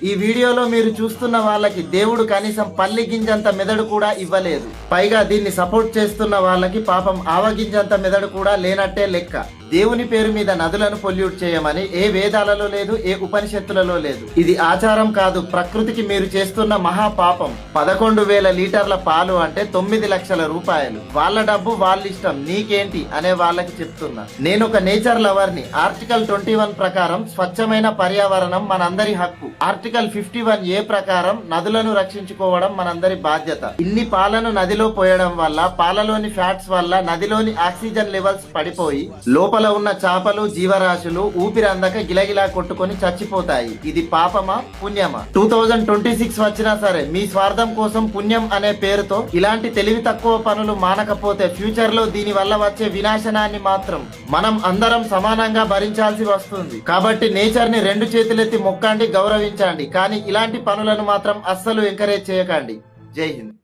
ఈ వీడియోలో మీరు చూస్తున్న వాళ్ళకి దేవుడు కనీసం పల్లి గింజంత మెదడు కూడా ఇవ్వలేదు. పైగా దీన్ని సపోర్ట్ చేస్తున్న వాళ్ళకి పాపం ఆవగింజంత మెదడు కూడా లేనట్టే లెక్క. దేవుని పేరు మీద నదులను పొల్యూట్ చేయమని ఏ వేదాలలో లేదు, ఏ ఉపనిషత్తులలో లేదు. ఇది ఆచారం కాదు, ప్రకృతికి మీరు చేస్తున్న మహా పాపం. 11,000 లీటర్ల పాలు అంటే 9 లక్షల రూపాయలు. వాళ్ళ డబ్బు వాళ్ళ ఇష్టం, నీకేంటి అనే వాళ్ళకి చెప్తున్నా. నేను ఒక నేచర్ లవర్ ని. ఆర్టికల్ 21 ప్రకారం స్వచ్ఛమైన పర్యావరణం మనందరి హక్కు. ఆర్టికల్ 51A ప్రకారం నదులను రక్షించుకోవడం మనందరి బాధ్యత. ఇన్ని పాలను నదిలో పోయడం వల్ల పాలలోని ఫ్యాట్స్ వల్ల నదిలోని ఆక్సిజన్ లెవెల్స్ పడిపోయి లోపల ఉన్న చేపలు, జీవరాశులు ఊపిరందక గిలగిలా కొట్టుకొని చచ్చిపోతాయి. ఇది పాపమా పుణ్యమా? 2026 వచ్చినా సరే మీ స్వార్థం కోసం పుణ్యం అనే పేరుతో ఇలాంటి తెలివి తక్కువ పనులు మానకపోతే ఫ్యూచర్ లో దీని వల్ల వచ్చే వినాశనాన్ని మాత్రం మనం అందరం సమానంగా భరించాల్సి వస్తుంది. కాబట్టి నేచర్ ని 2 చేతులెత్తి మొక్కండి, గౌరవించండి. కానీ ఇలాంటి పనులను మాత్రం అస్సలు ఎంకరేజ్ చేయకండి. జై హింద్.